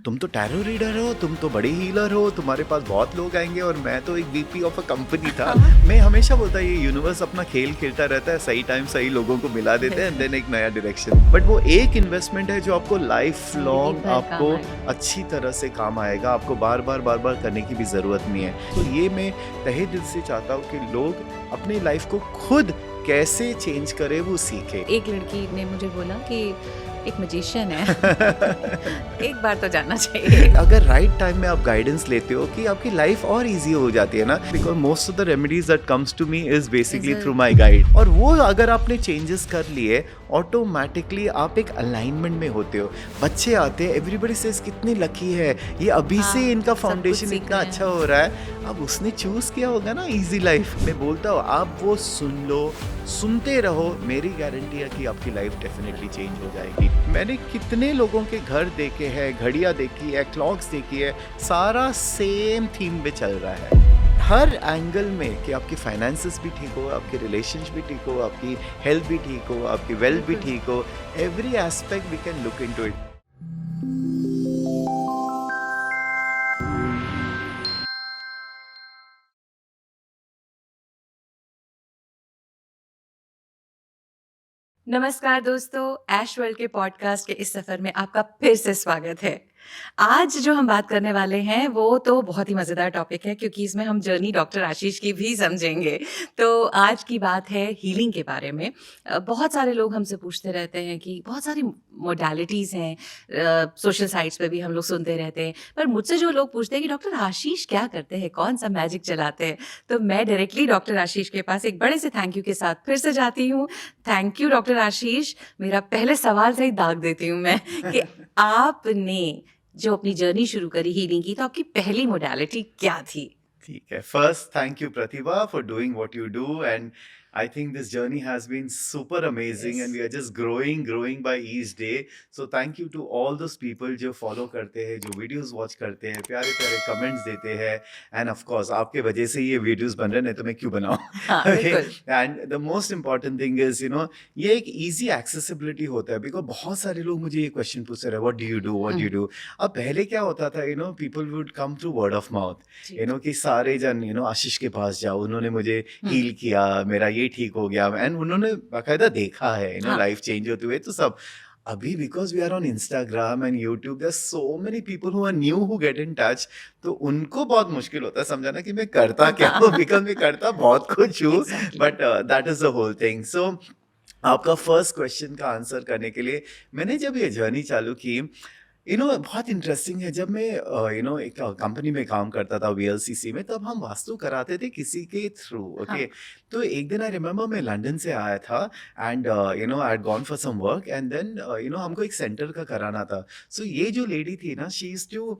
तुम तो tarot reader हो, तुम तो बड़े हीलर हो, तुम्हारे पास बहुत लोग आएंगे और मैं तो एक वीपी ऑफ अ कंपनी था। मैं हमेशा बोलता ये यूनिवर्स अपना खेल खेलता रहता है, सही टाइम सही लोगों को मिला देते हैं, देन एक नया डायरेक्शन। बट वो एक इन्वेस्टमेंट है जो आपको लाइफ लॉन्ग आपको अच्छी तरह से काम आएगा, आपको बार बार करने की भी जरूरत नहीं है। तो ये मैं तहे दिल से चाहता हूँ कि लोग अपनी लाइफ को खुद कैसे चेंज करे वो सीखे। एक लड़की ने मुझे बोला कि एक मैजिशियन है एक बार तो जानना चाहिए। अगर राइट टाइम में आप गाइडेंस लेते हो कि आपकी लाइफ और इजी हो जाती है ना, because most of the remedies that comes to me is basically through my guide. और वो अगर आपने चेंजेस कर लिए, ऑटोमेटिकली आप एक अलाइनमेंट में होते हो। बच्चे आते हैं, एवरीबडी सेज कितनी लकी है ये, अभी से इनका फाउंडेशन इतना अच्छा हो रहा है। अब उसने चूज किया होगा ना इजी लाइफ। मैं बोलता हूँ आप वो सुन लो, सुनते रहो, मेरी गारंटी है कि आपकी लाइफ डेफिनेटली चेंज हो जाएगी। मैंने कितने लोगों के घर देखे हैं, घड़ियाँ देखी है, क्लॉक्स देखी है, सारा सेम थीम पे चल रहा है। हर एंगल में कि आपकी फाइनेंसेस भी ठीक हो, आपके रिलेशनशिप भी ठीक हो, आपकी हेल्थ भी ठीक हो, आपकी वेल्थ भी ठीक हो, every aspect we can look into it. नमस्कार दोस्तों, ऐश वर्ल्ड के पॉडकास्ट के इस सफर में आपका फिर से स्वागत है। आज जो हम बात करने वाले हैं वो तो बहुत ही मज़ेदार टॉपिक है, क्योंकि इसमें हम जर्नी डॉक्टर आशीष की भी समझेंगे। तो आज की बात है हीलिंग के बारे में। बहुत सारे लोग हमसे पूछते रहते हैं कि बहुत सारी मोडालिटीज़ हैं, सोशल साइट्स पे भी हम लोग सुनते रहते हैं, पर मुझसे जो लोग पूछते हैं कि डॉक्टर आशीष क्या करते हैं, कौन सा मैजिक चलाते हैं, तो मैं डायरेक्टली डॉक्टर आशीष के पास एक बड़े से थैंक यू के साथ फिर से जाती हूँ। थैंक यू डॉक्टर आशीष। मेरा पहले सवाल से ही दाग देती हूँ मैं कि आपने जो अपनी जर्नी शुरू करी हीलिंग की, तो आपकी पहली मोडालिटी क्या थी? ठीक है, first thank you Pratibha for doing what you do, and I think this journey has been super amazing and we are just growing by each day. So thank you to all those people जो follow करते हैं, जो videos watch करते हैं, प्यारे प्यारे comments देते हैं, and of course आपके वजह से ये videos बन रहे हैं, नहीं तो मैं क्यों बनाऊँ? Okay? And the most important thing is, you know, ये एक easy accessibility होता है, because बहुत सारे लोग मुझे ये question पूछते रहे, what do you do, what do you do? अब पहले क्या होता था, you know, people would come through word of mouth, you know, कि सारे जन, you know, आशीष के पास जाओ, उन्होंने मुझे heal किया, मेरा ये ठीक हो गया, एंड उन्होंने बाकायदा देखा है, यू नो, लाइफ चेंज होते हुए। तो सब अभी because we are on Instagram and YouTube, there so many people who are new who get in touch, तो उनको बहुत मुश्किल होता है समझाना कि मैं करता क्या हूँ, बिकॉज मैं करता बहुत कुछ हूँ, but that is the whole thing. So आपका फर्स्ट क्वेश्चन का आंसर करने के लिए, मैंने जब ये जर्नी चालू की, यू नो, बहुत इंटरेस्टिंग है। जब मैं यू नो एक कंपनी में काम करता था वीएलसीसी में, तब हम वास्तु कराते थे किसी के थ्रू। ओके, तो एक दिन आई रिमेम्बर मैं लंदन से आया था, and you know I had gone for some work, and then you know हमको एक सेंटर का कराना था। सो ये जो लेडी थी ना, she is to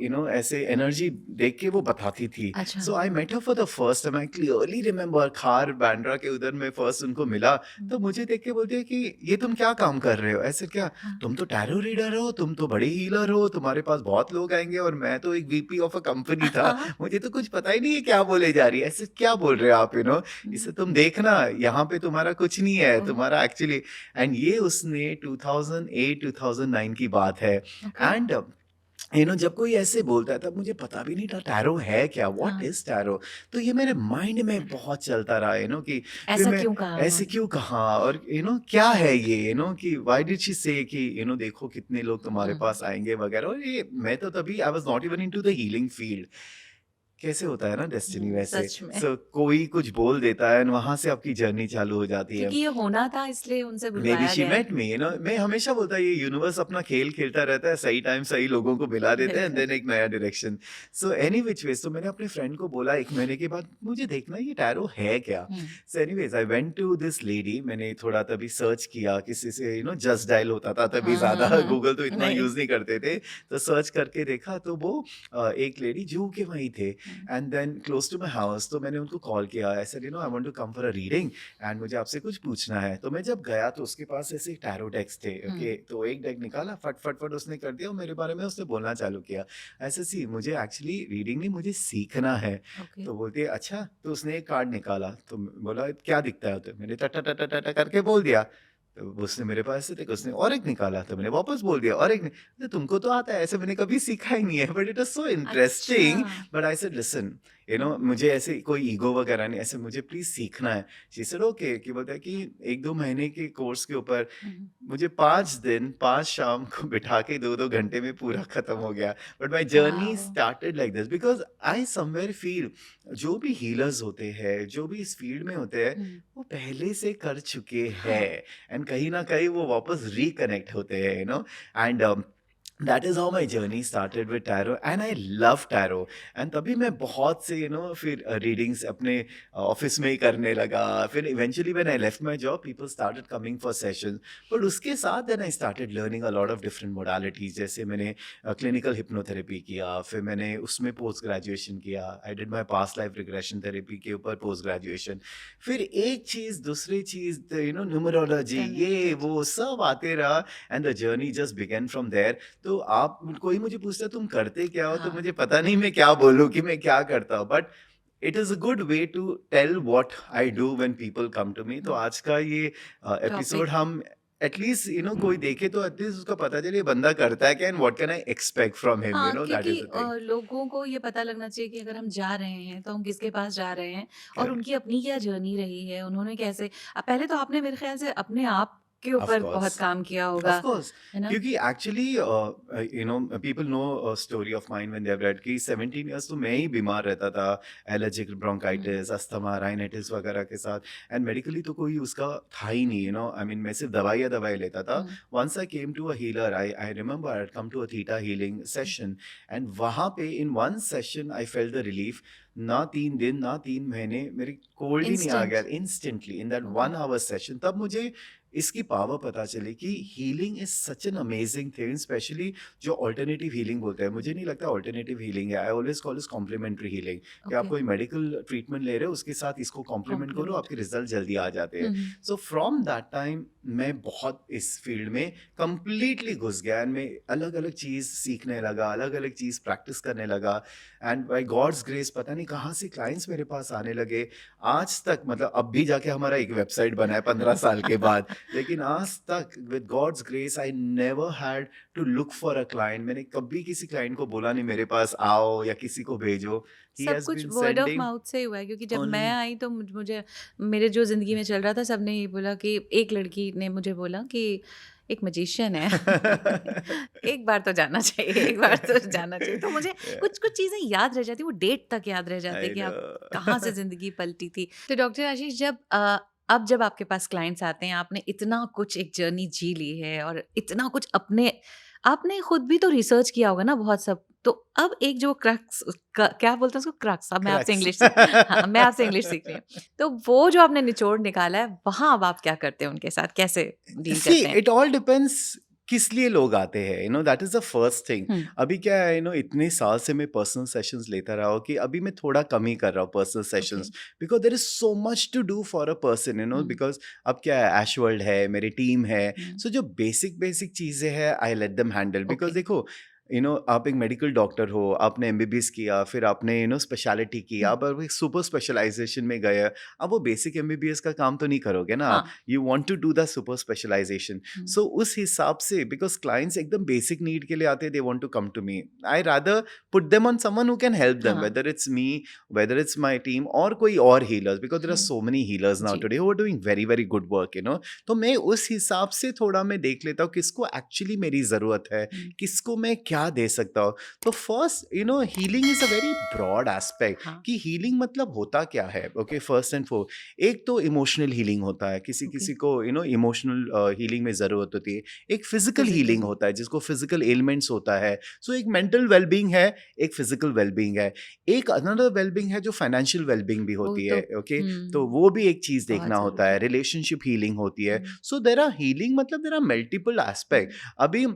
you know ऐसे एनर्जी देख के वो बताती थी। So I met her for the first time, I clearly remember Khar Bandra के उधर में फर्स्ट उनको मिला, तो मुझे देख के बोलते हैं कि ये तुम क्या काम कर रहे हो, ऐसे क्या, तुम तो टैरो रीडर हो, तुम तो बड़े हीलर हो, तुम्हारे पास बहुत लोग आएंगे और मैं तो एक वीपी ऑफ अ कंपनी था, मुझे तो कुछ पता ही नहीं है क्या बोले जा रही है, ऐसे क्या बोल रहे हो आप, यू नो, इसे तुम देखना, यहाँ पे तुम्हारा कुछ नहीं है, तुम्हारा एक्चुअली। एंड ये उसने 2008-2009 की बात है। एंड यू नो जब कोई ऐसे बोलता है, तब मुझे पता भी नहीं था टैरो है क्या, व्हाट इज टैरो। तो ये मेरे माइंड में बहुत चलता रहा, यू नो, कि ऐसा क्यों कहा, ऐसे क्यों कहा, और यू नो क्या है ये, यू नो, कि व्हाई डिड शी से कि यू नो देखो कितने लोग तुम्हारे पास आएंगे वगैरह। और ये मैं तो तभी I was not even into the healing field. कैसे होता है ना डेस्टिनी वैसे, सच में। सो कोई कुछ बोल देता है, वहां से आपकी जर्नी चालू हो जाती है। क्योंकि ये होना था, इसलिए उनसे मे बी बुलवाया शी गया मेट मी, यू नो, मैं हमेशा बोलता ये यूनिवर्स अपना खेल खेलता रहता है, सही टाइम सही लोगों को मिला देते हैं, देन एक नया direction. So any which ways, तो मैंने अपने फ्रेंड को बोला एक महीने के बाद, मुझे देखना ये टैरो है क्या। So anyways I went to this lady, मैंने थोड़ा तभी सर्च किया किसी से, यू नो, जस्ट डायल होता था तभी, ज्यादा गूगल तो इतना यूज नहीं करते थे, तो सर्च करके देखा, तो वो एक लेडी जू के वहीं थे, and then close to my house. तो मैंने उनको कॉल किया, ऐसे, you know, I want to come for a reading and मुझे आपसे कुछ पूछना है। तो मैं जब गया तो उसके पास ऐसे टैरो डेक्स थे। ओके, तो एक डेक निकाला, फट फट फट उसने कर दिया, और मेरे बारे में उसने बोलना चालू किया, ऐसे सी मुझे एक्चुअली रीडिंग नहीं, मुझे सीखना है। तो बोलती है अच्छा, तो उसने एक कार्ड निकाला, तो बोला क्या दिखता है, तो मैंने टा टा टा टा टा करके बोल दिया, तो उसने मेरे पास से देखा, उसने और एक निकाला तो मैंने वापस बोल दिया, और एक तो तुमको तो आता है, ऐसे मैंने कभी सीखा ही नहीं है, but it was so interesting. अच्छा। बट आई सेड लिसन, हुँ, मुझे ऐसे कोई ईगो वगैरह नहीं, ऐसे मुझे प्लीज सीखना है। शी सेड ओके, कि बोलता है कि 1-2 महीने के कोर्स के ऊपर हुँ, मुझे 5 दिन 5 शाम को बिठा के 2-2 घंटे में पूरा खत्म हो गया। But my journey wow! Started like this because I somewhere feel जो भी हीलर्स होते हैं, जो भी इस फील्ड में होते हैं, हुँ, वो पहले से कर चुके हाँ, हैं, एंड कहीं ना कहीं वो वापस रिकनेक्ट होते हैं, and that is how my journey started with tarot, and I love tarot. And तभी मैं बहुत से फिर रीडिंग्स अपने ऑफिस में ही करने लगा। फिर eventually when I left my job, people started coming for sessions. But उसके साथ then I started learning a lot of different modalities. जैसे मैंने क्लिनिकल हिप्नोथेरेपी किया, फिर मैंने उसमें पोस्ट ग्रेजुएशन किया। I did my past life regression therapy के ऊपर पोस्ट ग्रेजुएशन। फिर एक चीज़ दूसरी चीज़, न्यूमरोलॉजी, ये कनेक्टेड। वो सब आते रहा, and the journey just began from there. तो आप कोई मुझे पूछता है तुम करते क्या हो, तो हाँ, मुझे पता नहीं मैं क्या बोलूँ कि मैं क्या करता हूँ, but it is a good way to tell what I do when people come to me. तो हुँ, आज का ये एपिसोड टॉपिक हम एटलीस्ट कोई देखे तो एटलीस्ट उसका पता चले ये बंदा करता है क्या, and what can I expect from him, हाँ, दैट क्योंकि इज़ द थिंग। लोगों को ये पता लगना चाहिए कि अगर हम जा रहे हैं, तो हम किसके पास जा रहे हैं और करेक्ट, उनकी अपनी क्या जर्नी रही है, उन्होंने कैसे पहले तो आपने मेरे ख़्याल से अपने आप के ऑफ ऊपर कोर्स। बहुत काम किया Of होगा, course, है ना? क्योंकि actually people know a story of mine when they have read कि 17 years तो मैं ही बीमार रहता था, एलर्जिक हुँ, ब्रोंकाइटिस, अस्थमा, राइनाइटिस वगैरह के साथ, एंड मेडिकली तो कोई उसका था ही नहीं, आई मीन मैं सिर्फ दवाई लेता था। Hmm, once I came to a healer, I remember I come to a theta healing session, and वहाँ पे in one session I felt the relief. ना 3 दिन ना 3 महीने मेरी कोल्ड ही नहीं आ इंस्टेंट गया, instantly in that okay, 1 hour session. तब मुझे इसकी पावर पता चली कि healing is such an amazing thing, specially जो ऑल्टरनेटिव हीलिंग बोलते हैं। मुझे नहीं लगता ऑल्टरनेटिव हीलिंग है, आई ऑलवेज कॉल इस कॉम्प्लीमेंट्री हीलिंग, कि आप ओके, कोई मेडिकल ट्रीटमेंट ले रहे हो, उसके साथ इसको कॉम्प्लीमेंट करो, कॉम्प्लीमेंट आपके रिजल्ट जल्दी आ जाते हुँ, हैं। हुँ, सो फ्रॉम दैट टाइम मैं बहुत इस फील्ड में कंप्लीटली घुस गया, एंड मैं अलग अलग चीज़ सीखने लगा, अलग अलग चीज़ प्रैक्टिस करने लगा, एंड बाय गॉड्स ग्रेस पता नहीं कहाँ से क्लाइंट्स मेरे पास आने लगे। आज तक मतलब अब भी जाके हमारा एक वेबसाइट बना है 15 साल के बाद, लेकिन आज तक with God's grace I never had to look for a client. मैंने कभी किसी क्लाइंट को बोला नहीं मेरे पास आओ या किसी को भेजो। ही सब हैज कुछ been word of sending mouth से ही हुआ है क्योंकि जब मैं ओनली। आई तो मुझे मेरे जो ज़िंदगी में चल रहा था सबने ये बोला कि एक लड़की ने मुझे बोला कि एक मैजिशियन है एक बार तो जाना चाहिए एक बार तो जाना चाहिए तो मुझे कुछ कुछ चीज़ें याद रह जाती वो डेट तक याद रह जाती आई कि नो। आप कहाँ से ज़िंदगी पलटी थी तो डॉक्टर आशीष जब अब जब आपके पास क्लाइंट्स आते हैं आपने इतना कुछ एक जर्नी जी ली है और इतना कुछ अपने आपने खुद भी तो रिसर्च किया होगा ना बहुत सब तो अब एक जो क्रक्स क्या बोलते हैं उसको क्रक्स अब मैं आपसे क्रक्स। इंग्लिश सीख हाँ मैं आपसे इंग्लिश सीख रही हूँ तो वो जो आपने निचोड़ निकाला है वहां अब आप क्या करते हैं उनके साथ कैसे डील सी करते हैं इट ऑल डिपेंड्स किस लिए लोग आते हैं, that is the first thing. Hmm अभी क्या है, इतने साल से मैं पर्सनल सेशंस लेता रहा हूँ कि अभी मैं थोड़ा कम ही कर रहा हूँ personal okay sessions, because there is so much to do for a person, hmm because अब क्या है, ऐश वर्ल्ड है, मेरी टीम है। हम्म सो जो बेसिक बेसिक चीज़ें हैं I let them handle, because okay देखो आप एक मेडिकल डॉक्टर हो, आपने एमबीबीएस किया, फिर आपने स्पेशलिटी किया, हम्म, अब आप एक सुपर स्पेशलाइजेशन में गए, अब वो बेसिक एमबीबीएस का काम तो नहीं करोगे ना, हाँ you want to do the super specialization. Hmm, so उस हिसाब से बिकॉज क्लाइंट्स एकदम बेसिक नीड के लिए आते हैं, they want to come to me, I rather put them on someone who can help them, हाँ whether it's me, whether it's my team, और कोई और healers, because there are hmm, so many healers now जी today who are doing very very good work, तो मैं उस हिसाब से थोड़ा मैं देख लेता हूँ किसको एक्चुअली मेरी ज़रूरत है, हम्म, किसको मैं क्या दे सकता हूँ। तो first healing is a very broad aspect, हाँ कि हीलिंग मतलब होता क्या है। ओके, फर्स्ट एंड फोर, एक तो इमोशनल हीलिंग होता है, किसी ओके किसी को इमोशनल हीलिंग में ज़रूरत होती है। एक फिजिकल फिजिकल हीलिंग होता है जिसको फिजिकल एलिमेंट्स होता है। सो एक मेंटल वेलबींग है, एक फिजिकल वेलबींग है, एक अनदर वेलबींग है जो फाइनेंशियल वेलबींग भी वो होती तो है। ओके, तो वो भी एक चीज़ देखना बहुत होता ज़रूरी है। है रिलेशनशिप हीलिंग होती है। हम्म, सो देयर आर हीलिंग, मतलब देयर आर मल्टीपल एस्पेक्ट। हम्म, अभी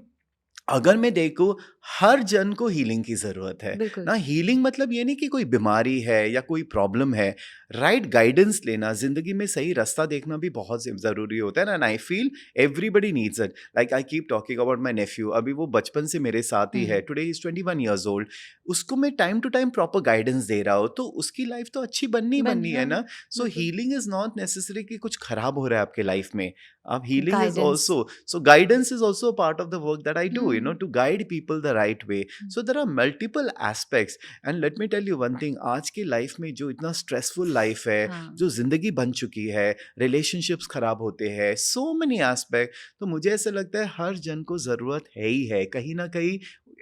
अगर मैं देखूँ, हर जन को हीलिंग की ज़रूरत है। बिल्कुल। ना हीलिंग मतलब ये नहीं कि कोई बीमारी है या कोई प्रॉब्लम है, राइट गाइडेंस लेना, ज़िंदगी में सही रास्ता देखना भी बहुत ज़रूरी होता है ना, and I feel everybody needs it. Like I keep talking about my nephew, अभी वो बचपन से मेरे साथ ही है, hmm, today he is 21 years old. उसको मैं time to time proper guidance दे रहा हूँ, तो उसकी लाइफ तो अच्छी बननी ही बननी है हाँ, ना। सो बिल्कुल। हीलिंग इज़ नॉट नेसेसरी कि कुछ खराब हो रहा है आपके लाइफ में। अब healing is guidance. Also, so guidance is also a part of the work that I do, you know, hmm, to guide people the right way. Hmm, So there are multiple aspects, and let me tell you one thing, आज की life में जो इतना stressful life है, हाँ। जो जिंदगी बन चुकी है, रिलेशनशिप्स खराब होते हैं, सो मेनी एस्पेक्ट, तो मुझे ऐसा लगता है हर जन को ज़रूरत है ही है कहीं ना कहीं,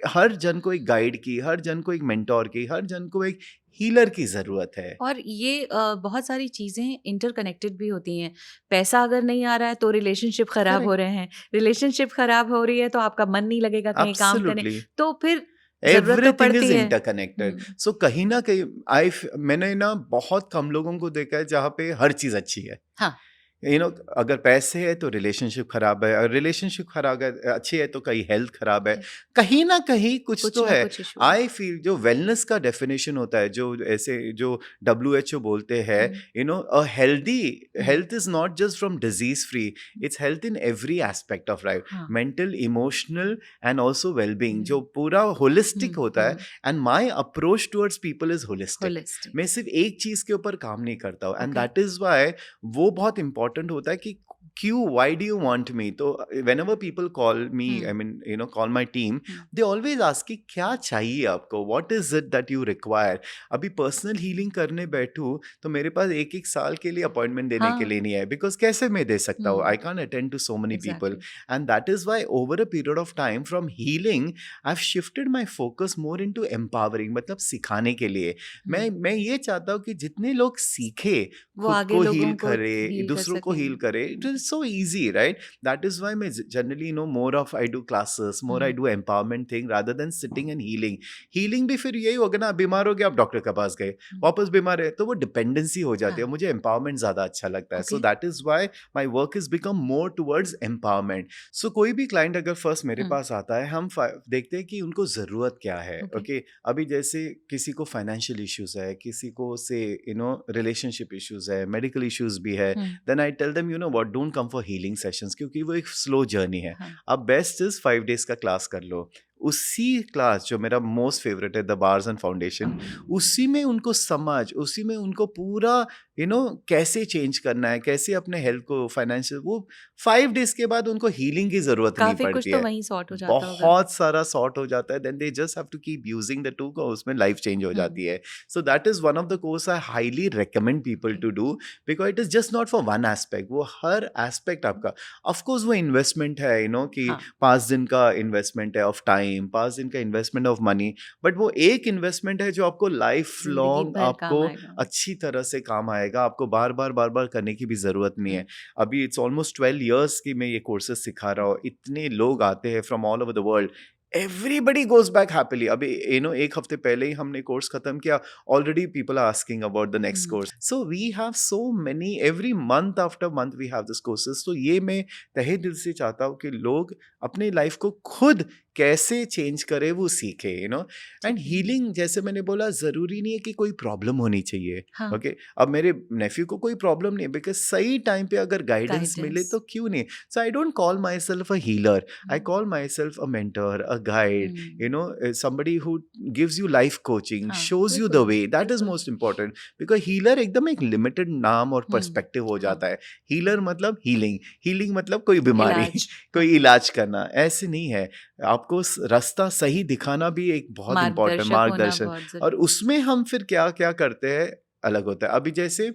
हर जन को एक गाइड की, हर जन को एक मेंटोर की, हर जन को एक हीलर की ज़रूरत है। और ये बहुत सारी चीज़ें इंटरकनेक्टेड भी होती हैं। पैसा अगर नहीं आ रहा है तो रिलेशनशिप खराब हो करेक्ट, रहे हैं, रिलेशनशिप खराब हो रही है तो आपका मन नहीं लगेगा कहीं काम करने, एब्सोल्युटली, तो फिर ज़रूरत तो एवरीथिंग पड़ती इज है। इंटरकनेक्टेड। हुँ, सो कहीं ना कहीं मैंने ना बहुत कम लोगों को देखा है जहाँ पे हर चीज़ अच्छी है। हाँ, यू नो, अगर पैसे है तो रिलेशनशिप खराब है, अगर रिलेशनशिप खराब है, अच्छी है तो कहीं हेल्थ खराब है, कहीं ना कहीं कुछ कुछ तो ना है। कुछ इश्यू है। आई फील जो वेलनेस का डेफिनेशन होता है, जो ऐसे जो WHO बोलते हैं, hmm, you know, a healthy hmm, health is not just from disease free, it's health in every aspect of life, हाँ, mental, emotional and also wellbeing, hmm, जो पूरा होलिस्टिक हुँ, होता है। Hmm, and my approach towards people is holistic. Holistic, मैं सिर्फ एक चीज के ऊपर काम नहीं करता हूँ, and okay. That is why वो बहुत इंपॉर्टेंट होता है कि क्यों, why do you want me. तो whenever people call me, I hmm, mean you know, call my team, hmm, they always ask कि क्या चाहिए आपको, what is it that you require. अभी पर्सनल हीलिंग करने बैठूं तो मेरे पास एक एक साल के लिए अपॉइंटमेंट देने के हाँ, लिए नहीं है, बिकॉज कैसे मैं दे सकता हूँ, hmm, I can attend to so many people. Exactly. And that is why over a period of time from healing I have shifted my focus more into empowering, मतलब सिखाने के लिए। हुँ, मैं ये चाहता हूँ कि जितने लोग सीखे, वो खुद आगे को हील लोगों को करे, हील कर दूसरों को सकें। हील करे, it hmm, is so easy, right? That is why मैं generally no more of I do classes, more I hmm, do empowerment thing rather than sitting and healing. Healing भी फिर यही होगा ना, बीमार हो गया आप डॉक्टर के पास गए, हुँ, वापस बीमार है, तो वो डिपेंडेंसी हो जाती है। हाँ, मुझे एम्पावरमेंट ज्यादा अच्छा लगता है, okay. So that is why my work is become more towards empowerment. So कोई भी क्लाइंट अगर फर्स्ट मेरे हुँ, पास आता है, हम देखते हैं कि उनको जरूरत क्या है। ओके। ओके, अभी जैसे किसी को फाइनेंशियल इश्यूज है, किसी को से यू नो रिलेशनशिप इश्यूज है, मेडिकल इश्यूज भी है, hmm, then I tell them, you know what, don't come for healing sessions, क्योंकि वो एक स्लो जर्नी है। हाँ, अब बेस्ट इज 5 डेज का क्लास कर लो। उसी क्लास जो मेरा मोस्ट फेवरेट है, द बार्स एंड फाउंडेशन, उसी में उनको समझ, उसी में उनको पूरा यू नो कैसे चेंज करना है, कैसे अपने हेल्थ को, फाइनेंशियल, वो 5 डेज के बाद उनको हीलिंग की जरूरत नहीं काफ़ी कुछ पड़ती तो है। वहीं सॉर्ट हो जाता होगा। बहुत सारा सॉर्ट हो जाता है, then they just have to keep using the two, को उसमें लाइफ चेंज हो हुँ, जाती है। So that is one of the course I highly recommend people okay. To do, because it is just not for one aspect, वो हर aspect आपका, of course वो इन्वेस्टमेंट है, यू नो, कि हाँ, 5 दिन का इन्वेस्टमेंट है ऑफ टाइम, 5 दिन का इन्वेस्टमेंट ऑफ मनी, बट वो एक इन्वेस्टमेंट है जो आपको लाइफ ज़िंदगी लॉन्ग भर आपको काम आएगा। अच्छी तरह से काम आएगा, आपको बार बार करने की भी जरूरत नहीं हुँ, है। अभी इट्स ऑलमोस्ट 12 years की मैं ये कोर्सेज सिखा रहा हूँ, इतने लोग आते हैं from all over the world, everybody goes back happily. अभी यू नो एक हफ्ते पहले ही हमने कोर्स खत्म किया, already people are asking about the next hmm, course. So we have so many, every month after month we have this courses. तो ये मैं तहे दिल से चाहता हूँ कि लोग अपनी लाइफ को खुद कैसे चेंज करे वो सीखे, यू नो। एंड ठीक है। हीलिंग, जैसे मैंने बोला, जरूरी नहीं है कि कोई प्रॉब्लम होनी चाहिए। हाँ, ओके, अब मेरे नेफ्यू को कोई प्रॉब्लम नहीं है, बिकॉज सही टाइम पे अगर गाइडेंस मिले गाइडेंस। तो क्यों नहीं। So I don't call myself a healer, I hmm, call myself a mentor, a guide, hmm, you know, somebody who gives you life coaching, हाँ, shows you the बिल्कुल, way. That is बिल्कुल। most important. Because healer एकदम एक limited नाम और हुँ, perspective हो हाँ, जाता है। Healer मतलब healing, healing मतलब कोई बीमारी, इलाज, हाँ, कोई इलाज करना, ऐसे नहीं है। आपको रास्ता सही दिखाना भी एक बहुत important मार्गदर्शक होना मार्गदर्शन, बहुत और ज़रूरी है। उसमें हम फिर क्या क्या करते हैं अलग होता है। अभी जैसे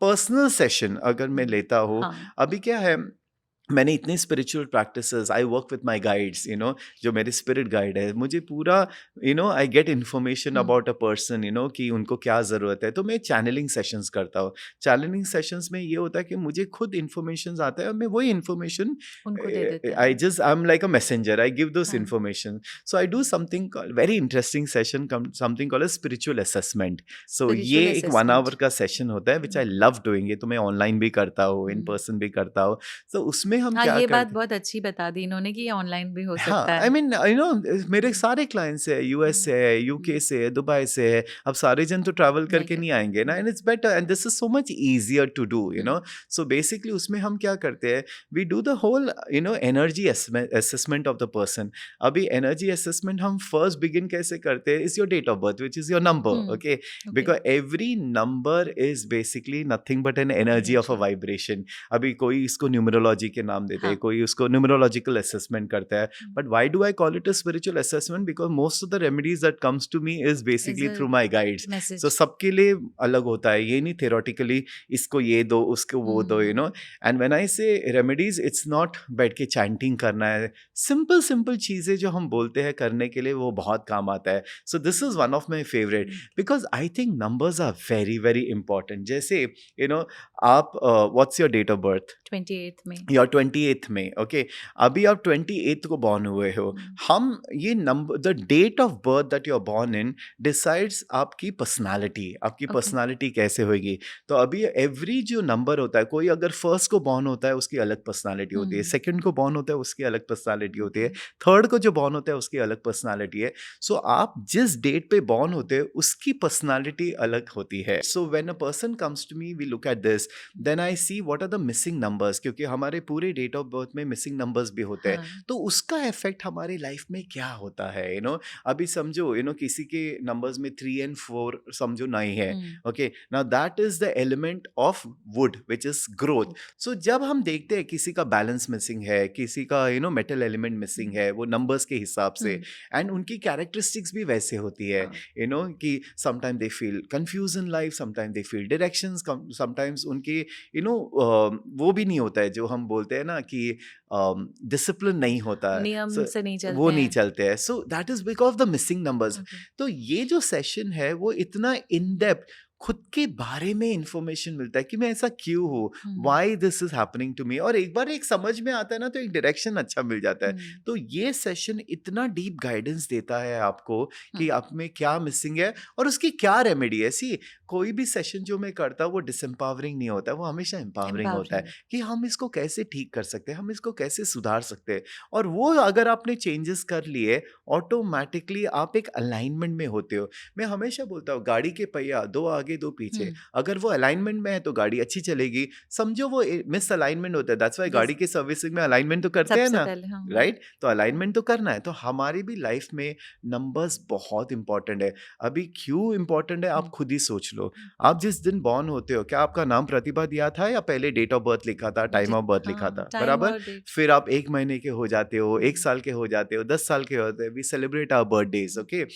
पर्सनल सेशन अगर मैं हुँ, लेता हूँ, हाँ, अभी क्या है, मैंने इतने spiritual practices, I work with my guides, you know, जो मेरे स्पिरिट गाइड है, मुझे पूरा I get information hmm, about a person, कि उनको क्या ज़रूरत है, तो मैं चैनलिंग सेशंस करता हूँ। चैनलिंग सेशंस में ये होता है कि मुझे खुद इन्फॉर्मेशन आता है और मैं वही इन्फॉर्मेशन, उनको दे देते आई हैं। Just I am like a messenger, I give दोस हाँ, information. So I do something very interesting session, something called a spiritual assessment. So ये स्पिरिचुअल एक 1 hour असेसमेंट। का सेशन होता है which hmm, I love doing. ये तो मैं online भी करता हूँ, इन हुँ। पर्सन भी करता हूँ. तो उसमें हम हाँ, क्या ये बात करते, बहुत अच्छी बता दी इन्होंने कि ये ऑनलाइन भी हो हाँ, सकता आई है। मीन मेरे हुँ, सारे क्लाइंट्स है, यूएस से हुँ, है, यूके हुँ, से है, दुबई से है. अब सारे जन तो ट्रैवल नहीं करके कर नहीं पाए। आएंगे ना, and it's better and this is so much easier to do. Hmm, so basically उसमें हम क्या करते हैं, we do the whole energy assessment of the person. अभी एनर्जी असेसमेंट हम फर्स्ट बिगिन कैसे करते हैं, is your date of birth which is your number. Hmm, okay, okay, because every number is basically nothing but an energy of a energy. Vibration. अभी कोई इसको numerology के नाम देते हैं, हाँ, कोई उसको न्यूमरोलॉजिकल असेसमेंट करता है. हुँ, But why do I call it a spiritual assessment? Because most of the remedies that comes to me is is basically a through my guides. So message. सबके लिए अलग होता है, ये नहीं theoretically इसको ये दो उसको वो दो. हुँ, And when I say remedies, it's not बैठ के chanting करना है. सिंपल सिंपल चीज़ें जो हम बोलते हैं करने के लिए वो बहुत काम आता है. So this is one of my favorite hmm, because I think numbers are very very important. जैसे आप what's your date of birth? 28th में। या 28th में. ओके, अभी आप 28th को बॉर्न हुए हो. हुँ, हम ये number, the date of birth that you are born in decides आपकी ओके, पर्सनालिटी कैसे होगी. तो अभी एवरी जो नंबर होता है, कोई अगर फर्स्ट को बॉर्न होता है उसकी अलग पर्सनालिटी होती है, हुँ, सेकंड को बॉर्न होता है उसकी अलग पर्सनालिटी होती ओके, है, थर्ड को जो बॉर्न होता है उसकी अलग पर्सनालिटी है. सो आप जिस डेट पे बॉर्न होते हो उसकी पर्सनालिटी अलग होती है. So when a person comes to me, we look at this, then I see what are the missing numbers, क्योंकि हमारे पूरे डेट ऑफ बर्थ में मिसिंग नंबर्स भी होते हैं. हाँ, तो उसका इफेक्ट हमारी लाइफ में क्या होता है. अभी समझो, किसी के नंबर्स में 3 and 4 समझो नहीं है. Hmm, okay, now that is the element of wood which is growth. Good, so जब हम देखते हैं किसी का बैलेंस मिसिंग है, किसी का मेटल एलिमेंट मिसिंग हुँ, है, वो नंबर्स के हिसाब से, हुँ, एंड उनकी कैरेक्टरिस्टिक्स भी वैसे होती है. हाँ, कि sometime they feel confuse in life, sometime they feel directions, sometimes उनके वो भी नहीं होता है जो हम बोलते हैं ना कि डिसिप्लिन नहीं होता है. नियम So, से नहीं वो चलते नहीं हैं। चलते हैं. सो that is because of the missing numbers. Okay, तो ये जो सेशन है वो इतना इन डेप्थ खुद के बारे में इंफॉर्मेशन मिलता है कि मैं ऐसा क्यों हूँ, hmm, why this is happening to me, और एक बार एक समझ में आता है ना तो एक डायरेक्शन अच्छा मिल जाता है. हुँ, तो ये सेशन इतना डीप गाइडेंस देता है आपको कि हुँ, आप में क्या मिसिंग है और उसकी क्या रेमेडी है. सी, कोई भी सेशन जो मैं करता हूँ वो डिसएम्पावरिंग नहीं होता है, वो हमेशा एम्पावरिंग होता है एम्पावरिंग। कि हम इसको कैसे ठीक कर सकते हैं, हम इसको कैसे सुधार सकते हैं. और वो अगर आपने चेंजेस कर लिए, ऑटोमेटिकली आप एक अलाइनमेंट में होते हो. मैं हमेशा बोलता हूँ, गाड़ी के पहिया दो आगे दो पीछे, हुँ, अगर वो अलाइनमेंट में है तो गाड़ी अच्छी चलेगी. समझो वो मिस अलाइनमेंट होता है, दैट्स वाई यस, गाड़ी की सर्विसिंग में अलाइनमेंट तो करते हैं सबसे ना, पहले हाँ, हाँ, राइट. तो अलाइनमेंट तो करना है. तो हमारी भी लाइफ में नंबर्स बहुत इंपॉर्टेंट है. अभी क्यों इंपॉर्टेंट है आप हुँ, खुद ही सोच लो. आप जिस दिन बॉर्न होते हो, क्या आपका नाम प्रतिभा दिया था या पहले डेट ऑफ बर्थ लिखा था, टाइम जित ऑफ बर्थ लिखा हाँ, था, टाइम बराबर. और डेट। फिर आप 1 महीने के हो जाते हो, एक हुँ, साल के हो जाते हो, 10 साल के होते हैं. We celebrate our birthdays. Okay,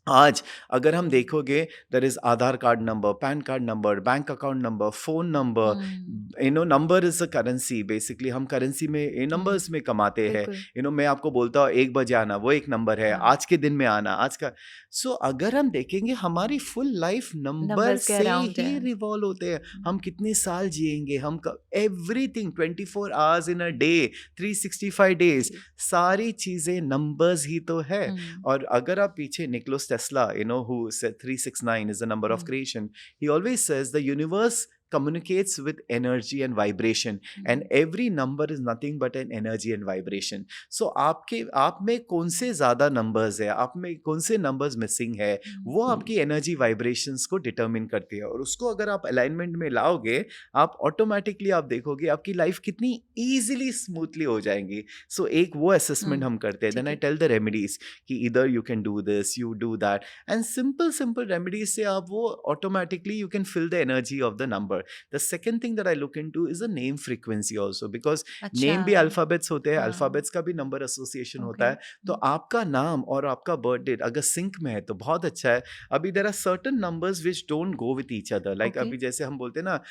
आज अगर हम देखोगे, there is Aadhaar card number, PAN card number, bank account number, phone number. Hmm, number is a currency. Basically हम करेंसी में हुँ, नंबर्स में कमाते हैं. बिल्कुल, मैं आपको बोलता हूँ 1 बजे आना, वो एक नंबर है, हाँ, आज के दिन में आना, आज का. सो अगर हम देखेंगे हमारी फुल लाइफ नंबर नंबर्स के से अराउंड है। ही रिवॉल्व होते हैं. हुँ, हम कितने साल जिएंगे, हम everything 24 hours in a day, 365 days, जी, सारी चीजें नंबर्स ही तो है. हुँ, और अगर आप पीछे Nicholas Tesla, who said 369 is the number of hmm, creation, he always says the universe communicates with energy and vibration, and hmm, every number is nothing but an energy and vibration. So आप में कौन से ज़्यादा numbers है, आप में कौन से नंबर्स मिसिंग है, हुँ, वो आपकी एनर्जी वाइब्रेशंस को डिटरमिन करती है. और उसको अगर आप अलाइनमेंट में लाओगे, आप ऑटोमेटिकली आप देखोगे आपकी लाइफ कितनी ईजिली स्मूथली हो जाएंगी. सो एक वो असेसमेंट हुँ, हम करते हैं. देन ठीक आई है, टेल द रेमेडीज कि इधर you can do this, you do that, and simple simple remedies से आप वो automatically you can fill the energy of the number. The second thing that I look into is the name frequency also, because अच्छा, name भी alphabets होते हैं, हाँ, alphabets का भी नंबर एसोसिएशन ओके, होता है. तो हुँ, आपका नाम और आपका बर्थ डेट अगर सिंक में है तो बहुत अच्छा है. अभी there are certain numbers which don't go with each other, like okay, अभी जैसे हम बोलते हैं ना